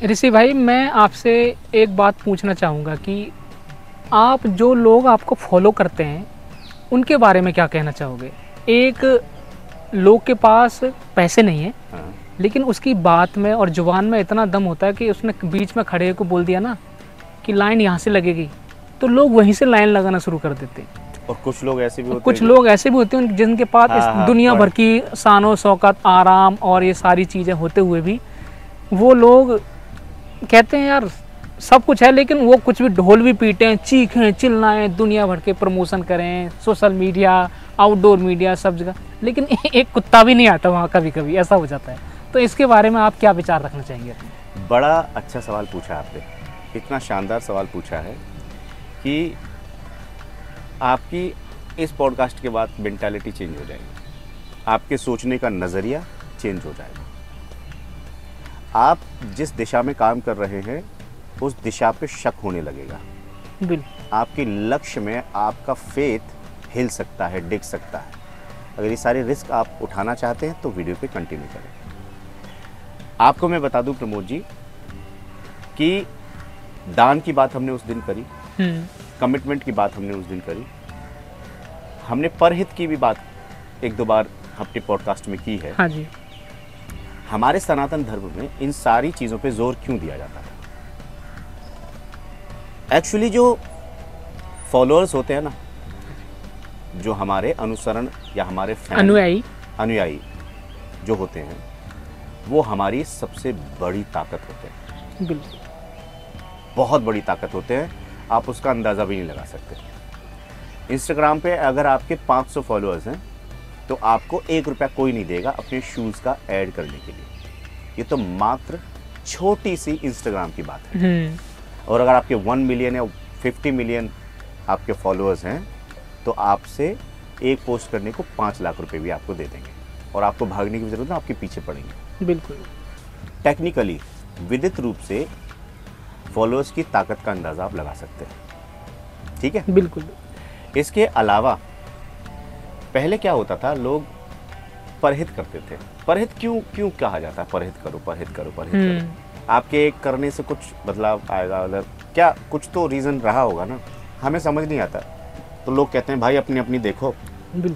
ऋषि भाई, मैं आपसे एक बात पूछना चाहूँगा कि आप जो लोग आपको फॉलो करते हैं उनके बारे में क्या कहना चाहोगे? एक लोग के पास पैसे नहीं है, हाँ। लेकिन उसकी बात में और जुबान में इतना दम होता है कि उसने बीच में खड़े को बोल दिया ना कि लाइन यहाँ से लगेगी, तो लोग वहीं से लाइन लगाना शुरू कर देते हैं। और कुछ लोग ऐसे भी और होते कुछ हैं लोग ऐसे भी होते हैं जिनके पास हाँ, इस हाँ, दुनिया पर भर की शानो शौकत, आराम और ये सारी चीज़ें होते हुए भी वो लोग कहते हैं यार सब कुछ है, लेकिन वो कुछ भी ढोल भी पीटें, चीखें, चिल्लाएं, दुनिया भर के प्रमोशन करें, सोशल मीडिया, आउटडोर मीडिया, सब जगह, लेकिन एक कुत्ता भी नहीं आता वहाँ। कभी कभी ऐसा हो जाता है। तो इसके बारे में आप क्या विचार रखना चाहेंगे? बड़ा अच्छा सवाल पूछा आपने, इतना शानदार सवाल पूछा है कि आपकी इस पॉडकास्ट के बाद मेंटालिटी चेंज हो जाएगी, आपके सोचने का नज़रिया चेंज हो जाएगा। आप जिस दिशा में काम कर रहे हैं उस दिशा पे शक होने लगेगा। बिल्कुल। आपके लक्ष्य में आपका फेथ हिल सकता है, डिग सकता है। अगर ये सारे रिस्क आप उठाना चाहते हैं तो वीडियो पे कंटिन्यू करें। आपको मैं बता दूं प्रमोद जी कि दान की बात हमने उस दिन करी, कमिटमेंट की बात हमने उस दिन करी, हमने परहित की भी बात एक दो बार अपने पॉडकास्ट में की है। हाँ जी। हमारे सनातन धर्म में इन सारी चीज़ों पे जोर क्यों दिया जाता है? एक्चुअली जो फॉलोअर्स होते हैं ना, जो हमारे अनुसरण या हमारे अनुयायी जो होते हैं, वो हमारी सबसे बड़ी ताकत होते हैं। बिल्कुल। बहुत बड़ी ताकत होते हैं, आप उसका अंदाज़ा भी नहीं लगा सकते। इंस्टाग्राम पे अगर आपके 500 फॉलोअर्स हैं तो आपको 1 रुपया कोई नहीं देगा अपने शूज़ का ऐड करने के लिए। ये तो मात्र छोटी सी इंस्टाग्राम की बात है। और अगर आपके 1 मिलियन या 50 मिलियन आपके फॉलोअर्स हैं तो आपसे एक पोस्ट करने को 5 लाख रुपए भी आपको दे देंगे और आपको भागने की जरूरत है, आपके पीछे पड़ेंगे। बिल्कुल। टेक्निकली विदित रूप से फॉलोअर्स की ताकत का अंदाज़ा आप लगा सकते हैं। ठीक है। बिल्कुल। इसके अलावा पहले क्या होता था, लोग परहित करते थे। परहित क्यों कहा जाता है? परहित करो, परहित करो, परहित करो। आपके एक करने से कुछ बदलाव आएगा, मतलब क्या कुछ तो रीज़न रहा होगा ना, हमें समझ नहीं आता। तो लोग कहते हैं भाई अपनी अपनी देखो,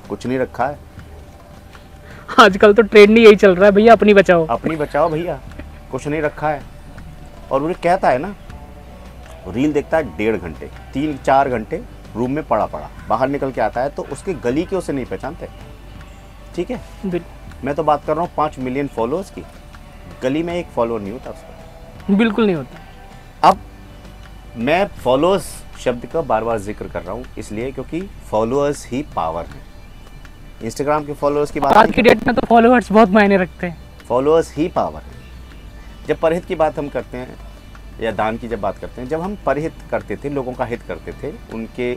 कुछ नहीं रखा है। आजकल तो ट्रेंड ही यही चल रहा है, भैया अपनी बचाओ, अपनी बचाओ भैया, कुछ नहीं रखा है। और वो कहता है ना, रील देखता है 1.5 घंटे, 3-4 घंटे रूम में पड़ा बाहर निकल के आता है तो उसकी गली के उसे नहीं पहचानते। ठीक है। मैं तो बात कर रहा हूँ 5 मिलियन फॉलोअर्स की, गली में एक फॉलोअर नहीं होता उसका। बिल्कुल नहीं होता। अब मैं फॉलोअर्स शब्द का बार बार जिक्र कर रहा हूँ इसलिए क्योंकि फॉलोअर्स ही पावर है। इंस्टाग्राम के फॉलोअर्स की बात, आज की डेट में तो फॉलोअर्स बहुत मायने रखते हैं। फॉलोअर्स ही पावर है। जब परहित की बात हम करते हैं या दान की जब बात करते हैं, जब हम परहित करते थे, लोगों का हित करते थे, उनके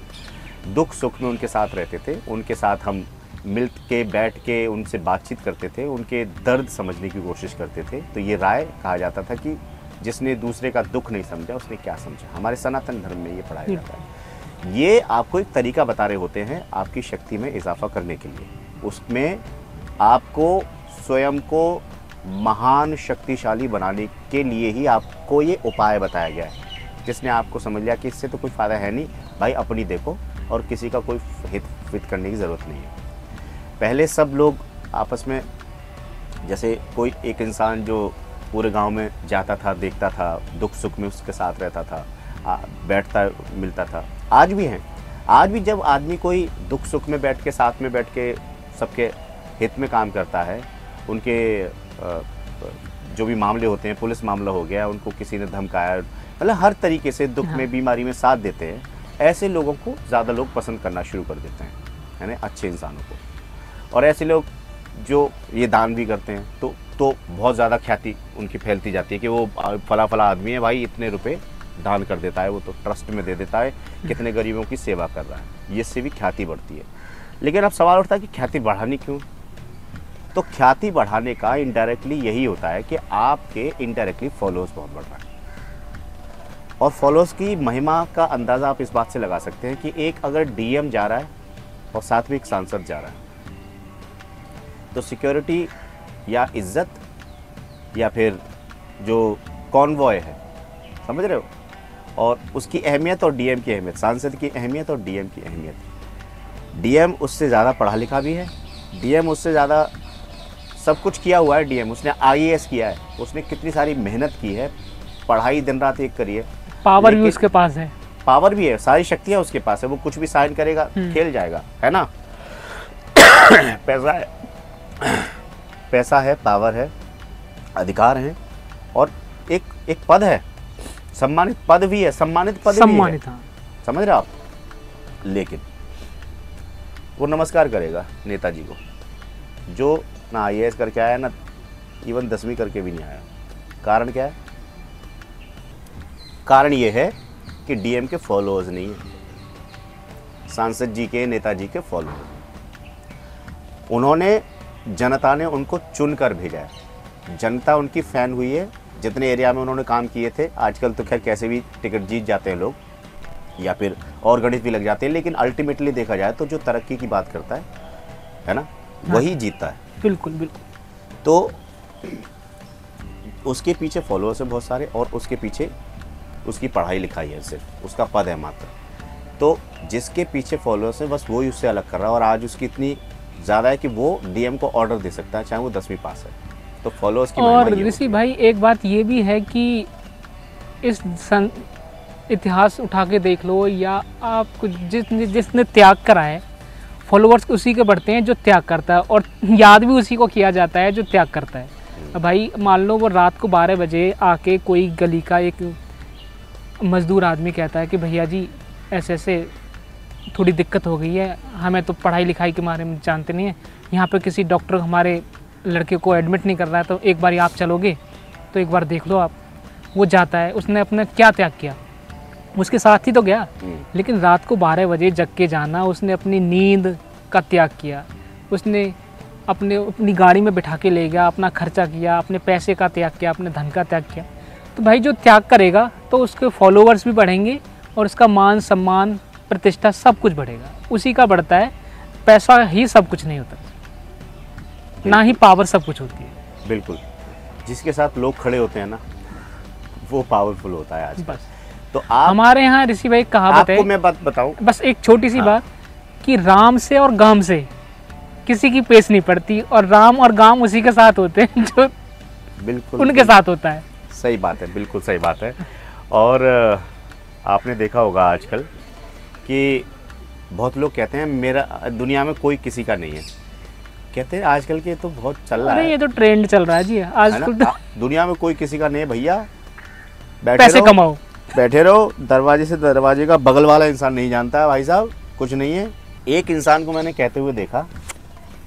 दुख सुख में उनके साथ रहते थे, उनके साथ हम मिल के बैठ के उनसे बातचीत करते थे, उनके दर्द समझने की कोशिश करते थे, तो ये राय कहा जाता था कि जिसने दूसरे का दुख नहीं समझा उसने क्या समझा। हमारे सनातन धर्म में ये पढ़ाया जाता है। ये आपको एक तरीका बता रहे होते हैं आपकी शक्ति में इजाफा करने के लिए। उसमें आपको स्वयं को महान शक्तिशाली बनाने के लिए ही आपको ये उपाय बताया गया है, जिसने आपको समझ लिया कि इससे तो कोई फ़ायदा है नहीं भाई, अपनी देखो और किसी का कोई हित करने की ज़रूरत नहीं है। पहले सब लोग आपस में, जैसे कोई एक इंसान जो पूरे गांव में जाता था, देखता था, दुख सुख में उसके साथ रहता था, बैठता मिलता था, आज भी हैं। आज भी जब आदमी कोई दुख सुख में बैठ के, साथ में बैठ के सबके हित में काम करता है, उनके जो भी मामले होते हैं, पुलिस मामला हो गया, उनको किसी ने धमकाया, मतलब हर तरीके से दुख में, बीमारी में साथ देते हैं, ऐसे लोगों को ज़्यादा लोग पसंद करना शुरू कर देते हैं, है ना, अच्छे इंसानों को। और ऐसे लोग जो ये दान भी करते हैं तो बहुत ज़्यादा ख्याति उनकी फैलती जाती है कि वो फला आदमी है भाई, इतने रुपए दान कर देता है, वो तो ट्रस्ट में दे देता है, कितने गरीबों की सेवा कर रहा है, इससे भी ख्याति बढ़ती है। लेकिन अब सवाल उठता है कि ख्याति बढ़ानी क्यों? तो ख्याति बढ़ाने का इनडायरेक्टली यही होता है कि आपके इनडायरेक्टली फॉलोअर्स बहुत बढ़ रहा है। और फॉलोअर्स की महिमा का अंदाज़ा आप इस बात से लगा सकते हैं कि एक अगर डीएम जा रहा है और साथ में एक सांसद जा रहा है, तो सिक्योरिटी या इज्जत या फिर जो कॉन्वॉय है, समझ रहे हो। और उसकी अहमियत और डीएम की अहमियत, सांसद की अहमियत और डीएम की अहमियत। डीएम उससे ज़्यादा पढ़ा लिखा भी है, डीएम उससे ज़्यादा सब कुछ किया हुआ है। डीएम उसने आईएएस किया है, उसने कितनी सारी मेहनत की है, पढ़ाई दिन रात एक करी है। पावर भी उसके पास है, पावर भी है, सारी शक्तियाँ उसके पास है, वो कुछ भी साइन करेगा, खेल जाएगा, है ना। पैसा है, पैसा है, पावर है, अधिकार है, और एक पद है, सम्मानित पद भी है, सम्मानित पद भी है, समझ रहे आप। लेकिन वो नमस्कार करेगा नेताजी को, जो ना आईएएस करके आया, ना इवन 10वीं करके भी नहीं आया। कारण क्या है? कारण ये है कि डीएम के फॉलोअर्स नहीं है, सांसद जी के, नेताजी के फॉलोअर्स। उन्होंने, जनता ने उनको चुनकर भेजा है, जनता उनकी फैन हुई है। जितने एरिया में उन्होंने काम किए थे, आजकल तो खैर कैसे भी टिकट जीत जाते हैं लोग, या फिर और गणित भी लग जाते हैं, लेकिन अल्टीमेटली देखा जाए तो जो तरक्की की बात करता है ना, वही जीतता है। बिल्कुल बिल्कुल। तो उसके पीछे फॉलोअर्स है बहुत सारे, और उसके पीछे उसकी पढ़ाई लिखाई है, सिर्फ उसका पद है मात्र। तो जिसके पीछे फॉलोअर्स है, बस वही उससे अलग कर रहा है, और आज उसकी इतनी ज़्यादा है कि वो डीएम को ऑर्डर दे सकता है, चाहे वो 10वीं पास है। तो फॉलोअर्स की और ऋषि भाई एक बात ये भी है कि इस इतिहास उठा के देख लो, या आप जिसने त्याग करा है, फॉलोअर्स उसी के बढ़ते हैं जो त्याग करता है, और याद भी उसी को किया जाता है जो त्याग करता है। भाई मान लो वो रात को 12 बजे आके कोई गली का एक मजदूर आदमी कहता है कि भैया जी ऐसे ऐसे थोड़ी दिक्कत हो गई है, हमें तो पढ़ाई लिखाई के बारे में जानते नहीं है, यहाँ पे किसी डॉक्टर हमारे लड़के को एडमिट नहीं कर रहा है, तो एक बार आप चलोगे तो एक बार देख लो आप। वो जाता है, उसने अपना क्या त्याग किया, उसके साथ ही तो गया, लेकिन रात को 12 बजे जग के जाना, उसने अपनी नींद का त्याग किया, उसने अपनी गाड़ी में बिठा के ले गया, अपना खर्चा किया, अपने पैसे का त्याग किया, अपने धन का त्याग किया। तो भाई जो त्याग करेगा तो उसके फॉलोअर्स भी बढ़ेंगे, और उसका मान सम्मान प्रतिष्ठा सब कुछ बढ़ेगा, उसी का बढ़ता है। पैसा ही सब कुछ नहीं होता, ना ही पावर सब कुछ होती है। बिल्कुल, जिसके साथ लोग खड़े होते हैं ना, वो पावरफुल होता है आज। बस तो आप, हमारे यहाँ ऋषि भाई कहावत है, आपको मैं बात बताऊं, बस एक छोटी सी बात, कि राम से और गाम से किसी की पेश नहीं पड़ती, और राम और गाम उसी के साथ होते हैं जो बिल्कुल उनके साथ होता है। सही बात है, बिल्कुल सही बात है। और आपने देखा होगा आजकल कि बहुत लोग कहते हैं मेरा दुनिया में कोई किसी का नहीं है, कहते हैं आजकल के तो बहुत चल रहा है, ये तो ट्रेंड चल रहा है जी आजकल तो। दुनिया में कोई किसी का नहीं है भैया, पैसे कमाओ, बैठे रहो, दरवाजे से दरवाजे का बगल वाला इंसान नहीं जानता है भाई साहब, कुछ नहीं है। एक इंसान को मैंने कहते हुए देखा,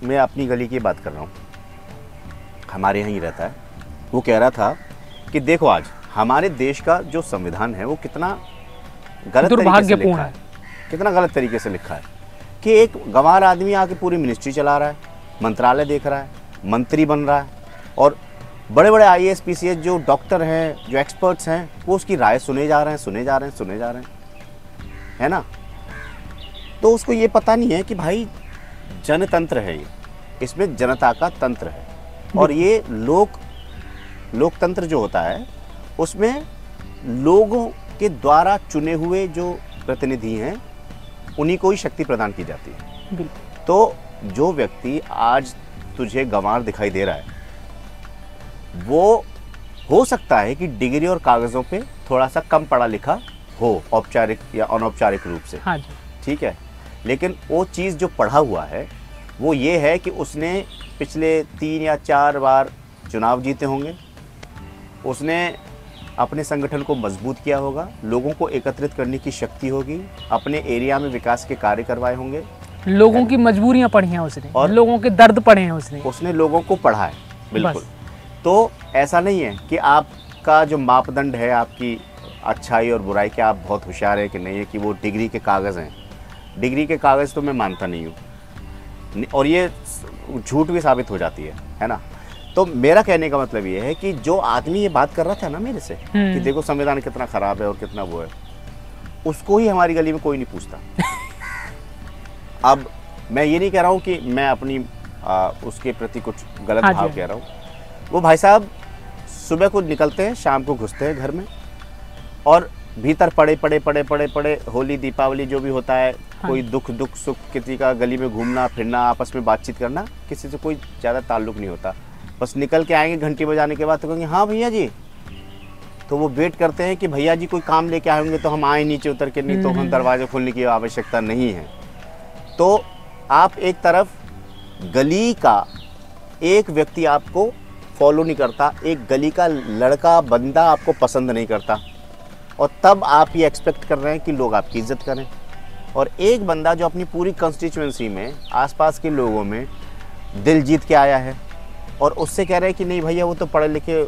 मैं अपनी गली की बात कर रहा हूँ, हमारे यहाँ ही रहता है, वो कह रहा था कि देखो आज हमारे देश का जो संविधान है वो कितना गलत तरीके से लिखा है, कितना गलत तरीके से लिखा है, कि एक गंवार आदमी आके पूरी मिनिस्ट्री चला रहा है, मंत्रालय देख रहा है, मंत्री बन रहा है, और बड़े बड़े आईएएस पीसीएस जो डॉक्टर हैं, जो एक्सपर्ट्स हैं, वो उसकी राय सुने जा रहे हैं, है ना। तो उसको ये पता नहीं है कि भाई जनतंत्र है ये, इसमें जनता का तंत्र है, और ये लोकतंत्र जो होता है उसमें लोगों के द्वारा चुने हुए जो प्रतिनिधि हैं उन्हीं को ही शक्ति प्रदान की जाती है। तो जो व्यक्ति आज तुझे गंवार दिखाई दे रहा है, वो हो सकता है कि डिग्री और कागज़ों पे थोड़ा सा कम पढ़ा लिखा हो, औपचारिक या अनौपचारिक रूप से, हाँ जी, ठीक है, लेकिन वो चीज़ जो पढ़ा हुआ है वो ये है कि उसने पिछले 3 या 4 बार चुनाव जीते होंगे, उसने अपने संगठन को मजबूत किया होगा, लोगों को एकत्रित करने की शक्ति होगी, अपने एरिया में विकास के कार्य करवाए होंगे, लोगों की मजबूरियां पढ़ी हैं उसने, और लोगों के दर्द पढ़े हैं उसने लोगों को पढ़ा है। बिल्कुल। तो ऐसा नहीं है कि आपका जो मापदंड है आपकी अच्छाई और बुराई के, आप बहुत होशियार है कि नहीं है, कि वो डिग्री के कागज़ हैं। डिग्री के कागज़ तो मैं मानता नहीं हूँ, और ये झूठ भी साबित हो जाती है ना। तो मेरा कहने का मतलब ये है कि जो आदमी ये बात कर रहा था ना मेरे से कि देखो संविधान कितना खराब है और कितना वो है, उसको ही हमारी गली में कोई नहीं पूछता। अब मैं ये नहीं कह रहा हूँ कि मैं अपनी उसके प्रति कुछ गलत भाव कह रहा हूँ, वो भाई साहब सुबह को निकलते हैं, शाम को घुसते हैं घर में, और भीतर पड़े पड़े पड़े पड़े पड़े होली दीपावली जो भी होता है, हाँ। कोई दुख दुख सुख, किसी का गली में घूमना फिरना, आपस में बातचीत करना, किसी से कोई ज़्यादा ताल्लुक नहीं होता। बस निकल के आएंगे घंटी बजाने के बाद तो कहेंगे हाँ भैया जी, तो वो वेट करते हैं कि भैया जी कोई काम लेके आए होंगे तो हम आए नीचे उतर के, नहीं तो हम दरवाजे खोलने की आवश्यकता नहीं है। तो आप एक तरफ गली का एक व्यक्ति आपको फॉलो नहीं करता, एक गली का लड़का बंदा आपको पसंद नहीं करता, और तब आप ये एक्सपेक्ट कर रहे हैं कि लोग आपकी इज्जत करें। और एक बंदा जो अपनी पूरी कंस्टिट्यूएंसी में आसपास के लोगों में दिल जीत के आया है, और उससे कह रहे हैं कि नहीं भैया वो तो पढ़े लिखे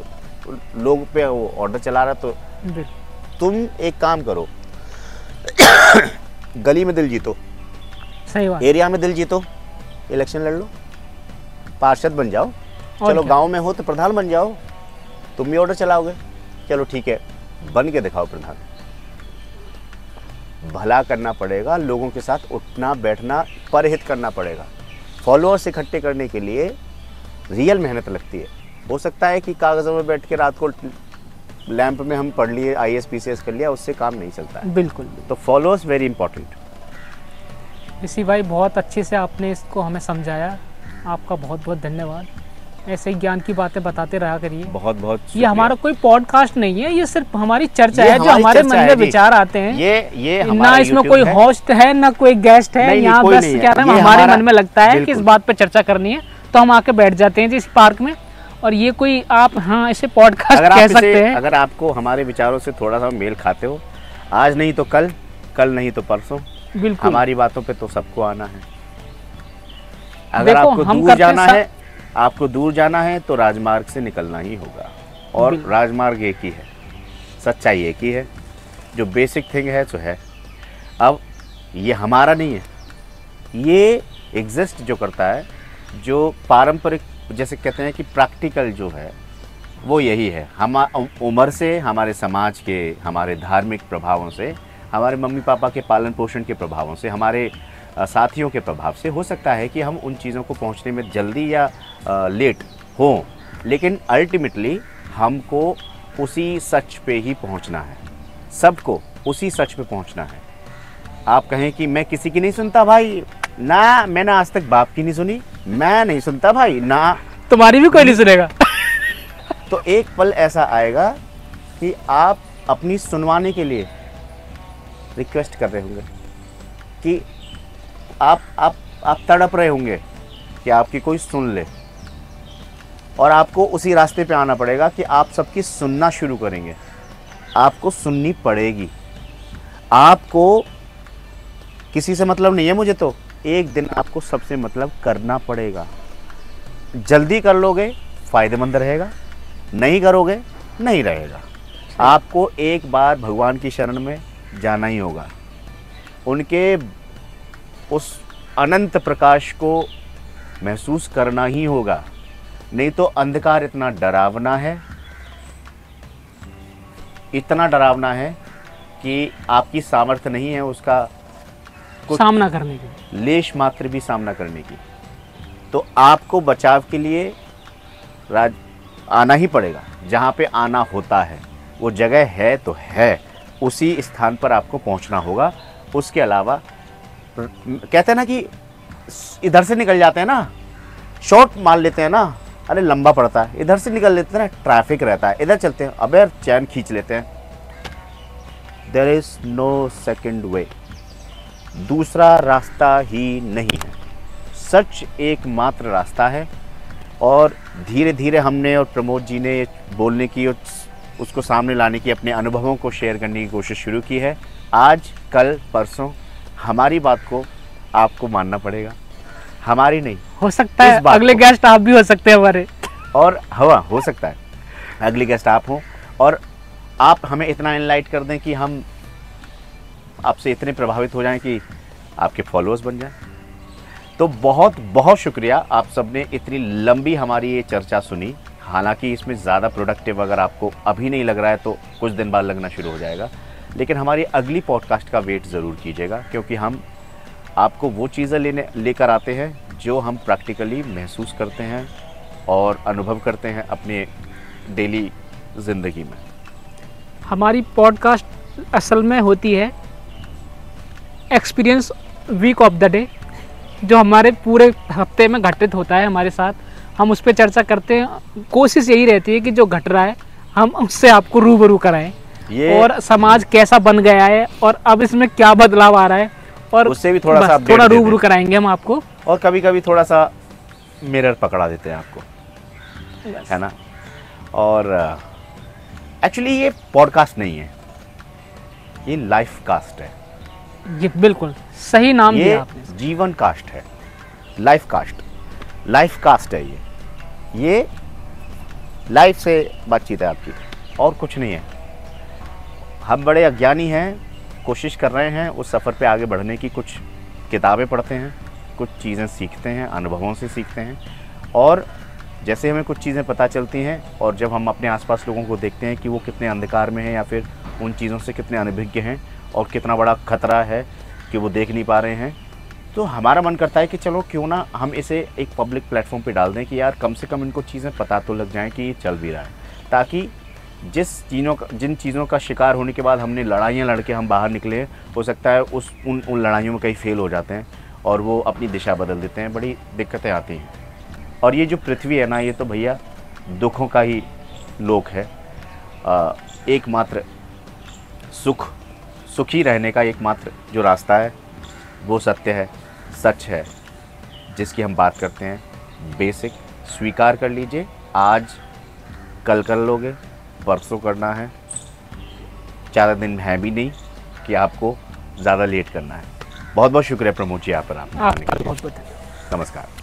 लोग पे वो ऑर्डर चला रहा, तो तुम एक काम करो, गली में दिल जीतो, सही बात, एरिया में दिल जीतो, इलेक्शन लड़ लो, पार्षद बन जाओ, चलो गांव में हो तो प्रधान बन जाओ, तुम भी ऑर्डर चलाओगे, चलो ठीक है बन के दिखाओ प्रधान। भला करना पड़ेगा, लोगों के साथ उठना बैठना, परहित करना पड़ेगा। फॉलोअर्स इकट्ठे करने के लिए रियल मेहनत लगती है। हो सकता है कि कागज़ों में बैठ के रात को लैंप में हम पढ़ लिए, IAS PCS कर लिया, उससे काम नहीं चलता है। बिल्कुल। तो फॉलोअर्स वेरी इंपॉर्टेंट। ऋषि भाई बहुत अच्छे से आपने इसको हमें समझाया, आपका बहुत बहुत धन्यवाद। ऐसे ही ज्ञान की बातें बताते रहा करिए। बहुत बहुत ये हमारा कोई पॉडकास्ट नहीं है, ये सिर्फ हमारी चर्चा ये है, जो हमारी हमारे चर्चा मन है में जी। विचार आते हैं। ये ना हमारा इसमें YouTube कोई है। होस्ट है ना कोई गेस्ट है, नहीं, यहाँ कोई बस नहीं है। क्या नाम ये हमारे हमारा- मन में लगता है कि इस बिल्कुल। बात पे चर्चा करनी है तो हम आके बैठ जाते हैं जिस पार्क में। और ये कोई आप हाँ इसे पॉडकास्ट कह सकते हैं। अगर आपको हमारे विचारों से थोड़ा सा मेल खाते हो, आज नहीं तो कल, कल नहीं तो परसों, बिल्कुल हमारी बातों पे तो सबको आना है। अगर देखो, आपको हम दूर करते जाना सब- है, आपको दूर जाना है तो राजमार्ग से निकलना ही होगा, और बिल्कुल। राजमार्ग एक ही है, सच्चाई एक ही है, जो बेसिक थिंग है सो है। अब ये हमारा नहीं है, ये एग्जिस्ट जो करता है, जो पारंपरिक जैसे कहते हैं कि प्रैक्टिकल जो है वो यही है। हम उम्र से, हमारे समाज के, हमारे धार्मिक प्रभावों से, हमारे मम्मी पापा के पालन पोषण के प्रभावों से, हमारे साथियों के प्रभाव से हो सकता है कि हम उन चीज़ों को पहुंचने में जल्दी या लेट हों, लेकिन अल्टीमेटली हमको उसी सच पे ही पहुंचना है, सबको उसी सच पे पहुंचना है। आप कहें कि मैं किसी की नहीं सुनता भाई, ना मैंने आज तक बाप की नहीं सुनी, मैं नहीं सुनता भाई ना, तुम्हारी भी कोई नहीं सुनेगा। तो एक पल ऐसा आएगा कि आप अपनी सुनवाने के लिए रिक्वेस्ट कर रहे होंगे, कि आप तड़प रहे होंगे कि आपकी कोई सुन ले, और आपको उसी रास्ते पे आना पड़ेगा कि आप सबकी सुनना शुरू करेंगे। आपको सुननी पड़ेगी, आपको किसी से मतलब नहीं है मुझे, तो एक दिन आपको सबसे मतलब करना पड़ेगा। जल्दी कर लोगे फायदेमंद रहेगा, नहीं करोगे नहीं रहेगा। आपको एक बार भगवान की शरण में जाना ही होगा, उनके उस अनंत प्रकाश को महसूस करना ही होगा, नहीं तो अंधकार इतना डरावना है, इतना डरावना है कि आपकी सामर्थ्य नहीं है उसका सामना करने के। लेश मात्र भी सामना करने की। तो आपको बचाव के लिए आना ही पड़ेगा, जहाँ पे आना होता है वो जगह है तो है, उसी स्थान पर आपको पहुँचना होगा। उसके अलावा कहते हैं ना कि इधर से निकल जाते हैं ना, शॉर्ट मार लेते हैं ना, अरे लंबा पड़ता है, इधर से निकल लेते हैं ना, ट्रैफिक रहता है, इधर चलते हैं, अबे यार चैन खींच लेते हैं। There is no second way, दूसरा रास्ता ही नहीं है, सच एकमात्र रास्ता है। और धीरे धीरे हमने और प्रमोद जी ने बोलने की और उसको सामने लाने की, अपने अनुभवों को शेयर करने की कोशिश शुरू की है। आज कल परसों हमारी बात को आपको मानना पड़ेगा, हमारी नहीं। हो सकता है अगले गेस्ट आप भी हो सकते हैं हमारे, और हवा हो सकता है अगले गेस्ट आप हो, और आप हमें इतना इनलाइट कर दें कि हम आपसे इतने प्रभावित हो जाएं कि आपके फॉलोअर्स बन जाएं। तो बहुत बहुत शुक्रिया, आप सबने इतनी लंबी हमारी ये चर्चा सुनी। हालांकि इसमें ज़्यादा प्रोडक्टिव अगर आपको अभी नहीं लग रहा है तो कुछ दिन बाद लगना शुरू हो जाएगा, लेकिन हमारी अगली पॉडकास्ट का वेट ज़रूर कीजिएगा, क्योंकि हम आपको वो चीज़ें लेकर आते हैं जो हम प्रैक्टिकली महसूस करते हैं और अनुभव करते हैं अपने डेली ज़िंदगी में? हमारी पॉडकास्ट असल में होती है experience week of the day, जो हमारे पूरे हफ्ते में घटित होता है हमारे साथ, हम उस पर चर्चा करते हैं। कोशिश यही रहती है कि जो घट रहा है हम उससे आपको रूबरू कराएं, और समाज कैसा बन गया है और अब इसमें क्या बदलाव आ रहा है, और उससे भी थोड़ा सा थोड़ा रूबरू कराएंगे हम आपको। और कभी कभी थोड़ा सा मिरर पकड़ा देते हैं आपको, है ना। और एक्चुअली ये पॉडकास्ट नहीं है, ये लाइफ कास्ट है। ये बिल्कुल सही नाम दिया आपने। ये जीवन कास्ट है, लाइफ कास्ट, लाइफ कास्ट है ये लाइफ से बातचीत है आपकी, और कुछ नहीं है। हम बड़े अज्ञानी हैं, कोशिश कर रहे हैं उस सफ़र पे आगे बढ़ने की। कुछ किताबें पढ़ते हैं, कुछ चीज़ें सीखते हैं, अनुभवों से सीखते हैं, और जैसे हमें कुछ चीज़ें पता चलती हैं और जब हम अपने आसपास लोगों को देखते हैं कि वो कितने अंधकार में हैं या फिर उन चीज़ों से कितने अनभिज्ञ हैं और कितना बड़ा खतरा है कि वो देख नहीं पा रहे हैं, तो हमारा मन करता है कि चलो क्यों ना हम इसे एक पब्लिक प्लेटफॉर्म पे डाल दें कि यार कम से कम इनको चीज़ें पता तो लग जाएं कि ये चल भी रहा है, ताकि जिन चीज़ों का शिकार होने के बाद हमने लड़ाइयाँ लड़ के हम बाहर निकले, हो सकता है उन लड़ाइयों में कहीं फेल हो जाते हैं और वो अपनी दिशा बदल देते हैं, बड़ी दिक्कतें आती हैं। और ये जो पृथ्वी है ना, ये तो भैया दुखों का ही लोक है। एकमात्र सुखी रहने का एकमात्र जो रास्ता है वो सत्य है, सच है, जिसकी हम बात करते हैं। बेसिक स्वीकार कर लीजिए, आज कल कर लोगे, परसों करना है, ज़्यादा दिन है भी नहीं कि आपको ज़्यादा लेट करना है। बहुत बहुत शुक्रिया प्रमोद जी, यहाँ पर आपने बहुत बहुत नमस्कार।